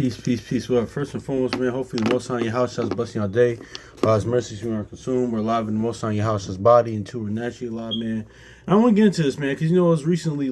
Peace. Well, first and foremost, man, hopefully the Most High in your house has blessing your day. His mercies we are consumed. We're alive in the Most High in your house's body, and two, we're naturally alive, man. I want to get into this, man, because, it was recently,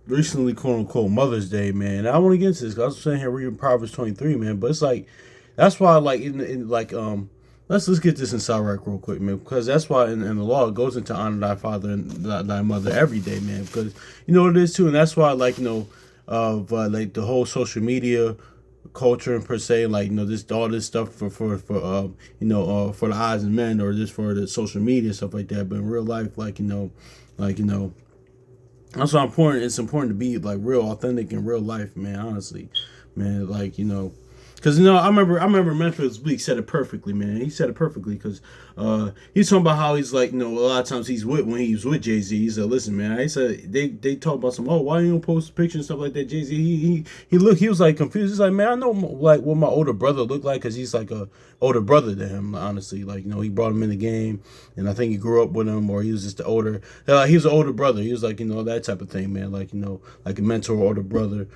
recently, quote unquote, Mother's Day, man. And I want to get into this, because I was sitting here reading Proverbs 23, man, but it's like, that's why, let's get this inside right real quick, man, because that's why in the law it goes into honor thy father and thy mother every day, man, because you know what it is too, and that's why the whole social media culture and per se, this all this stuff for the eyes of men, or just for the social media stuff like that, but in real life, that's why it's important to be like real authentic in real life, man, honestly, man, because I remember Memphis Bleak said it perfectly, man. He said it perfectly because he's talking about how he's a lot of times when he's with Jay-Z, he said, listen, man, he said they talk about why you don't post pictures and stuff like that. Jay-Z he was like confused. He's like, man, I know like what my older brother looked like, because he's like a older brother to him, honestly. He brought him in the game, and I think he grew up with him, or he was just he was an older brother. He was that type of thing, man, like a mentor, older brother,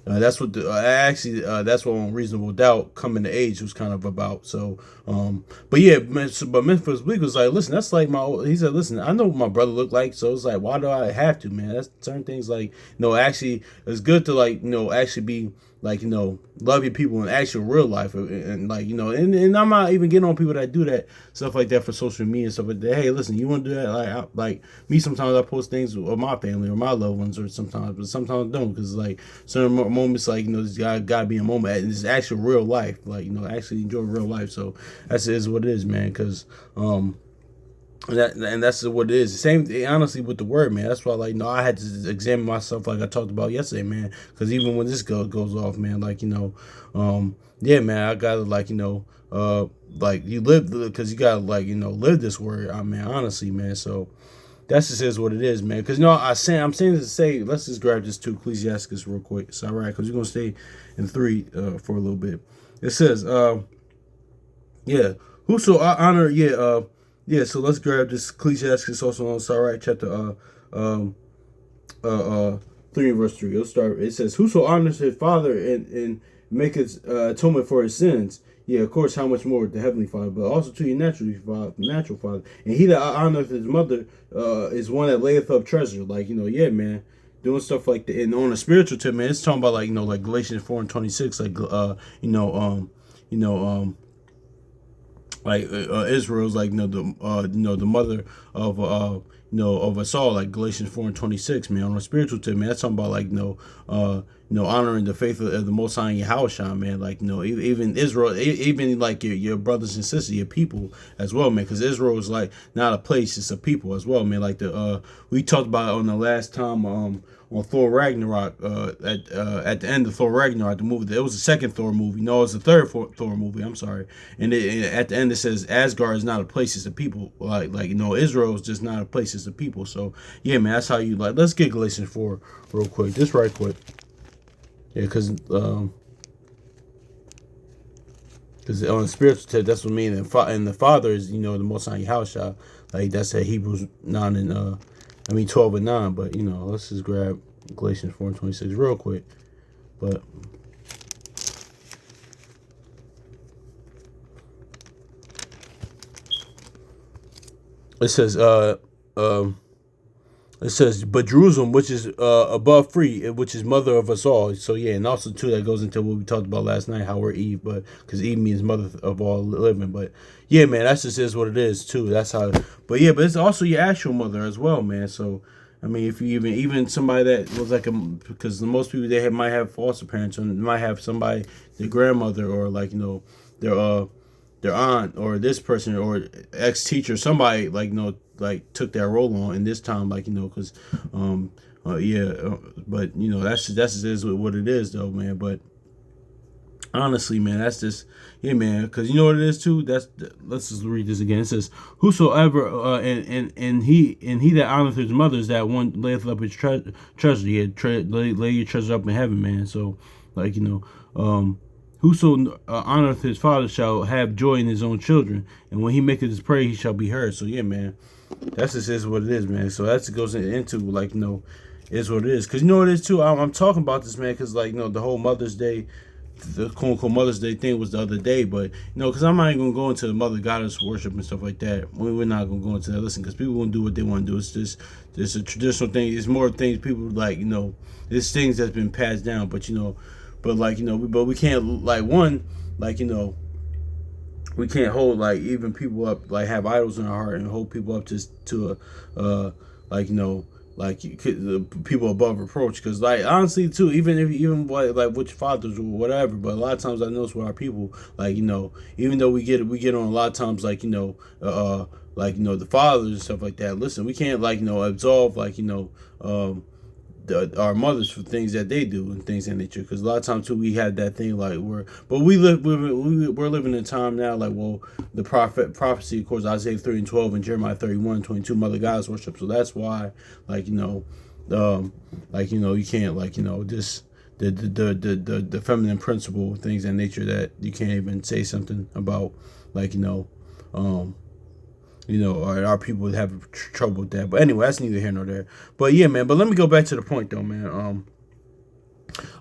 that's what that's what Unreasonable Doubt Coming to Age was kind of about. So, but Memphis Bleak was like, listen, that's like he said, listen, I know what my brother looked like, so it's like, why do I have to, man? That's certain things actually, it's good to actually be love your people in actual real life, and and I'm not even getting on people that do that stuff like that for social media and stuff like that. Hey, listen, you want to do that? Like me, sometimes I post things of my family or my loved ones, but sometimes I don't, because certain moments, this gotta be a moment, and it's actual real life, actually enjoy real life. So that's is what it is, man, because that's what it is. Same, honestly, with the word, man. That's why, I had to examine myself, like I talked about yesterday, man. Because even when this goes off, man, yeah, man, I gotta, you live, because you gotta, live this word, man. Honestly, man. So that's just is what it is, man. Because I'm saying this to say, let's just grab this to Ecclesiastes real quick. It's all right, because we're gonna stay in 3 for a little bit. It says, whoso honor, so let's grab this Ecclesiastes also on Sarai chapter 3 and verse 3. Let's start. It says, whoso honors his father and maketh atonement for his sins, of course, how much more the heavenly Father, but also to your natural father. And he that honoreth his mother is one that layeth up treasure. Man, doing stuff like that. And on a spiritual tip, man, it's talking about like Galatians 4 and 26, Israel's the mother of of us all, like Galatians 4 and 26, man. On a spiritual tip, man, that's talking about honoring the faith of the Most High in your house, man. Even Israel, even your brothers and sisters, your people as well, man. Because Israel is not a place, it's a people as well, man. We talked about it on the last time on Thor Ragnarok, at the end of Thor Ragnarok, the movie. It was the second Thor movie. No, it was the third Thor movie. I'm sorry. And at the end it says Asgard is not a place, it's a people. Israel is just not a place, it's a people. So yeah, man, that's how you Let's get Galatians 4 real quick, just right quick. Yeah, because on the spiritual tip, that's what I mean. And the Father is the Most High house, child. That's at Hebrews 9 and 12 and 9. But let's just grab Galatians 4 and 26 real quick. But it says, but Jerusalem, which is above free, which is mother of us all. So yeah, and also too, that goes into what we talked about last night, how we're Eve, but because Eve means mother of all living. But yeah, man, that's just is what it is too. That's how. But yeah, but it's also your actual mother as well, man. So if you even somebody that was because most people might have foster parents, and might have somebody, their grandmother, or their aunt, or this person, or ex-teacher, somebody took that role on in this time, because but that's just is what it is though, man. But honestly, man, that's just man, because you know what it is too. Let's just read this again. It says, whosoever and he that honoreth his mother is that one layeth up his treasure. Lay your treasure up in heaven, man. So whoso honoreth his father shall have joy in his own children, and when he maketh his prayer, he shall be heard. So yeah, man, that's just is what it is, man. So that goes into is what it is. Cause you know what it is too. I'm talking about this, man. Cause like the whole Mother's Day, the quote unquote Mother's Day thing was the other day. But cause I'm not even gonna go into the Mother Goddess worship and stuff like that. We're not gonna go into that. Listen, cause people gonna do what they want to do. It's just a traditional thing. It's more things people like. It's things that's been passed down. But like but we can't like one like we can't hold like even people up like have idols in our heart and hold people up to a like like you could, the people above reproach because like honestly too even like with your fathers or whatever, but a lot of times I notice with our people like even though we get on a lot of times like like the fathers and stuff like that. Listen, we can't like absolve like our mothers for things that they do and things in nature, because a lot of times too we had that thing like but we're living in a time now like the prophecy of course Isaiah 3:12 and Jeremiah 31:22 Mother Goddess worship, so that's why like you can't like just the feminine principle things in nature that you can't even say something about like um or our people would have trouble with that. But anyway, that's neither here nor there. But yeah, man. But let me go back to the point though, man.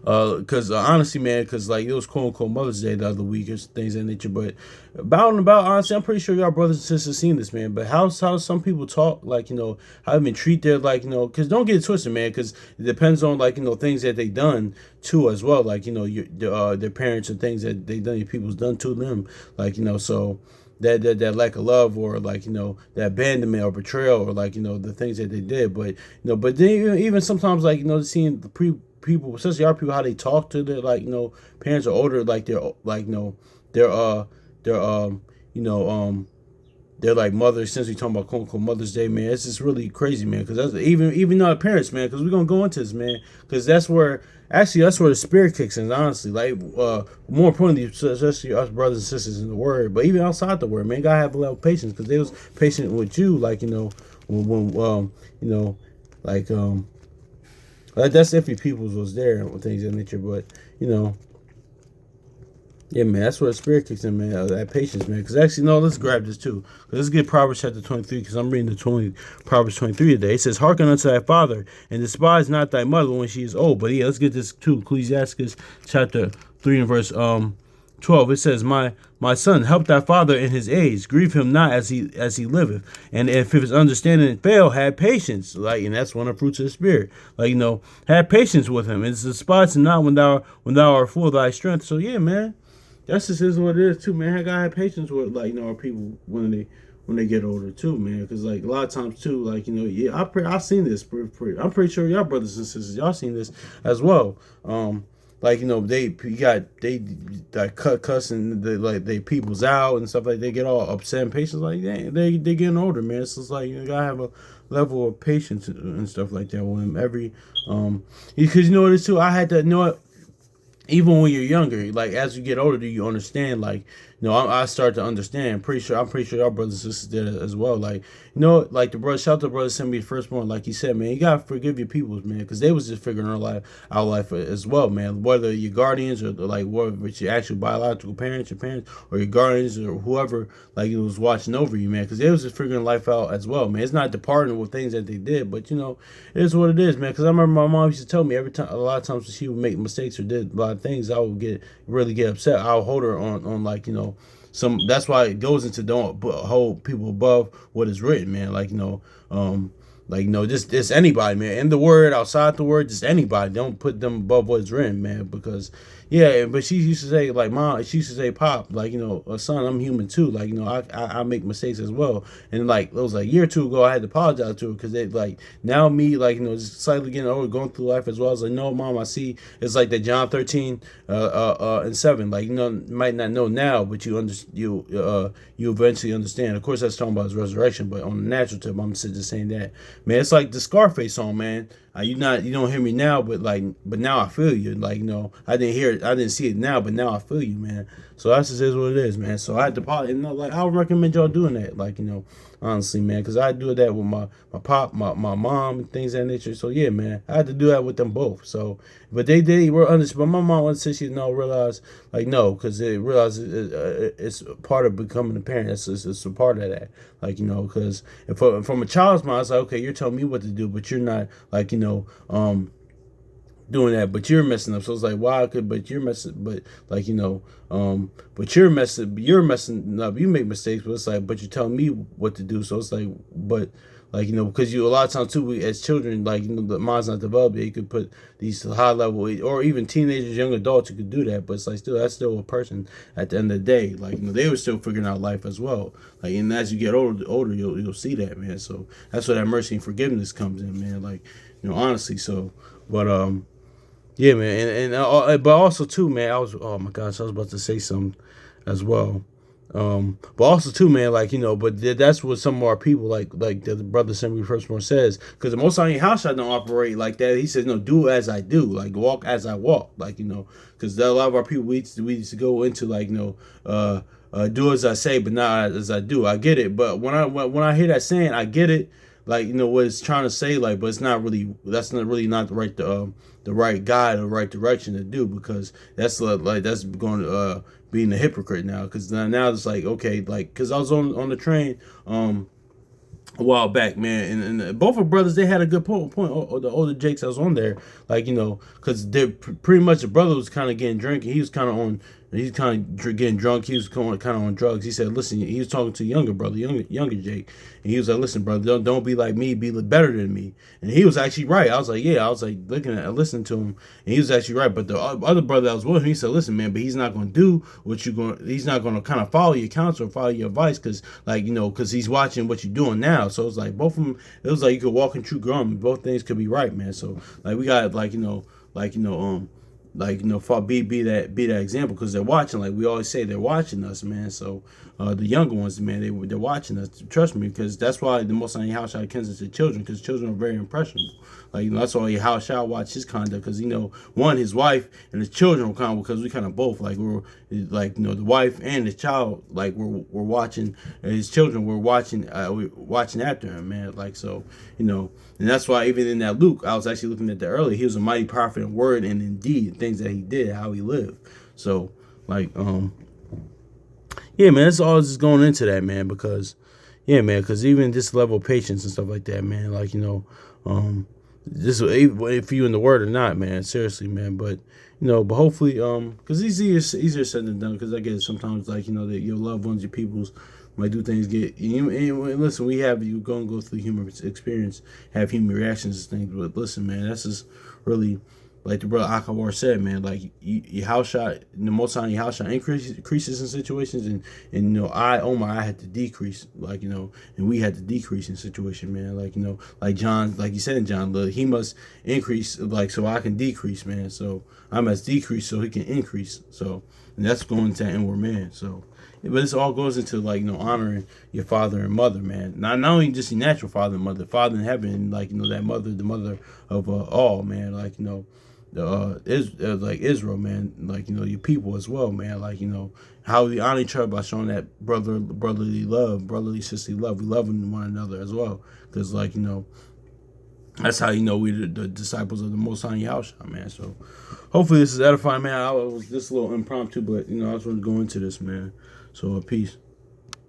Because honestly, man, because like it was quote unquote Mother's Day the other week or things of that nature. But about honestly, I'm pretty sure y'all brothers and sisters seen this, man. But how some people talk, like how even treat their like because don't get it twisted, man. Because it depends on like things that they done too as well, like their parents and things that they done, your people's done to them, like so. That lack of love or like that abandonment or betrayal or like the things that they did, but but then even sometimes like seeing the people, especially our people, how they talk to their like parents or older, like they're like they're they're they're like mothers. Since we talking about quote unquote Mother's Day, man, it's just really crazy, man. Because that's even our parents, man. Because we're gonna go into this, man. Because that's where the spirit kicks in. Honestly, like more importantly, especially us brothers and sisters in the word, but even outside the word, man, gotta have a lot of patience. Because they was patient with you, like when like that's if your peoples was there and things of that nature. But yeah, man, that's where the spirit kicks in, man. That patience, man. Because actually, no, let's grab this too. Let's get Proverbs chapter 23, because I'm reading Proverbs 23 today. It says, "Hearken unto thy father, and despise not thy mother when she is old." But yeah, let's get this too. Ecclesiastes chapter 3 and verse 12. It says, "My son, help thy father in his age, grieve him not as he liveth. And if his understanding fail, have patience." Like, and that's one of the fruits of the spirit. Like, have patience with him. And despise him not when thou art full of thy strength. So yeah, man. That's just is what it is too, man. I gotta have patience with like our people when they get older too, man. Because like a lot of times too, like yeah, I've seen this. I'm pretty sure y'all brothers and sisters, y'all seen this as well. Like they like cussing they people's out and stuff, like they get all upset and patience, like they getting older, man. So it's like you gotta have a level of patience and stuff like that with them every because what it is too. I had to even when you're younger, like as you get older, do you understand? Like, I start to understand. I'm pretty sure our brothers and sisters did it as well. Like, like the brother, shout out to brother sent me the firstborn. Like he said, man, you gotta forgive your peoples, man, because they was just figuring out life as well, man. Whether your guardians or like whether it's your actual biological parents, your parents, or your guardians or whoever, like it was watching over you, man, because they was just figuring life out as well, man. It's not departing with things that they did, but it is what it is, man. Because I remember my mom used to tell me every time, a lot of times when she would make mistakes or did a lot of things, I would really get upset. I would hold her on like that's why it goes into don't hold people above what is written, man. Just anybody, man. In the word, outside the word, just anybody. Don't put them above what's written, man. Because yeah, but she used to say like mom. She used to say, "Pop, like son, I'm human too. Like I make mistakes as well." And like it was like a year or two ago, I had to apologize to her because they like now me like just slightly getting older, going through life as well. I was like, "No, mom, I see." It's like that John 13 and 7. Like might not know now, but you eventually understand. Of course, that's talking about his resurrection, but on the natural tip, I'm just saying that, man. It's like the Scarface song, man. You don't hear me now, but now I feel you. Like I didn't see it now, but now I feel you, man. So that's just is what it is, man. So I had to like I would recommend y'all doing that, like honestly, man, because I do that with my pop, my mom, and things of that nature. So yeah, man, I had to do that with them both. So, but they were understood. But my mom said she realized like no, because they realized it's part of becoming a parent. It's a part of that. Like because if from a child's mind, it's like okay, you're telling me what to do, but you're not like doing that, but you're messing up. So it's like, why could, but you're messing, but like, but you're messing up. You make mistakes, but it's like, but you're telling me what to do. So it's like, but like, because a lot of times too, we as children, like, the mind's not developed. You could put these high level, or even teenagers, young adults, you could do that. But it's like, that's still a person at the end of the day. Like, they were still figuring out life as well. Like, and as you get older, you'll see that, man. So that's where that mercy and forgiveness comes in, man. Like, honestly. So, but, yeah, man, but also too, man. Oh my gosh, I was about to say something as well. But also too, man, like but that's what some of our people like the brother Samuel Firstborn says, because the Most High house I don't operate like that. He says, no, do as I do, like walk as I walk, like because a lot of our people we used to go into like do as I say, but not as I do. I get it, but when I hear that saying, I get it. Like what it's trying to say, like, but it's not really. That's not really not the right guide or the right direction to do, because that's like that's going to being a hypocrite now. Because now it's like okay, like because I was on the train a while back, man, and both of brothers they had a good point. Or the older Jakes I was on there, like because they're pretty much the brother was kind of getting drinking. He was kind of on. He's kind of getting drunk. He was kind of on drugs. He said, "Listen," he was talking to younger brother, younger Jake, and he was like, "Listen, brother, don't be like me. Be better than me." And he was actually right. I was like, "Yeah." I was like listening to him, and he was actually right. But the other brother that was with him, he said, "Listen, man, but he's not going to do what you're going. He's not going to kind of follow your counsel or follow your advice, because because he's watching what you're doing now." So it's like both of them. It was like you could walk in true gum. Both things could be right, man. So like we got be that example, because they're watching. Like we always say, they're watching us, man. So the younger ones, man, they're watching us. Trust me, because that's why the Most High house shall kens to children, because children are very impressionable. Like that's why how shall watch his conduct, because one, his wife and his children were kind of, because we kind of both like we're like the wife and the child, like we're watching, and his children we're watching after him, man. Like so and that's why even in that Luke, I was actually looking at that earlier. He was a mighty prophet in word and in deed, things that he did, how he lived. So like yeah, man, it's all just going into that, man, because yeah, man, because even this level of patience and stuff like that, man, like this if you in the word or not, man, seriously, man, but but hopefully because it's easier said than done, because I guess sometimes like that your loved ones, your peoples might do things, and listen, you gonna go through human experience, have human reactions and things, but listen, man, that's just really like the brother Akawar said, man, like your house shot, the most time your house shot increases in situations, and I had to decrease, like and we had to decrease in situation, man, like like John, like you said in John, look, he must increase, like so I can decrease, man, so I must decrease so he can increase, so and that's going to inward man, so. But this all goes into like honoring your father and mother, man. Not only just your natural father and mother, father in heaven, like that mother, the mother of all, man. Like like Israel, man. Like your people as well, man. Like how we honor each other by showing that brotherly love, brotherly sisterly love. We love one another as well, because like that's how we're the disciples of the Most High Yahushua, man. So hopefully this is edifying, man. I was just a little impromptu, but I just want to go into this, man. So peace.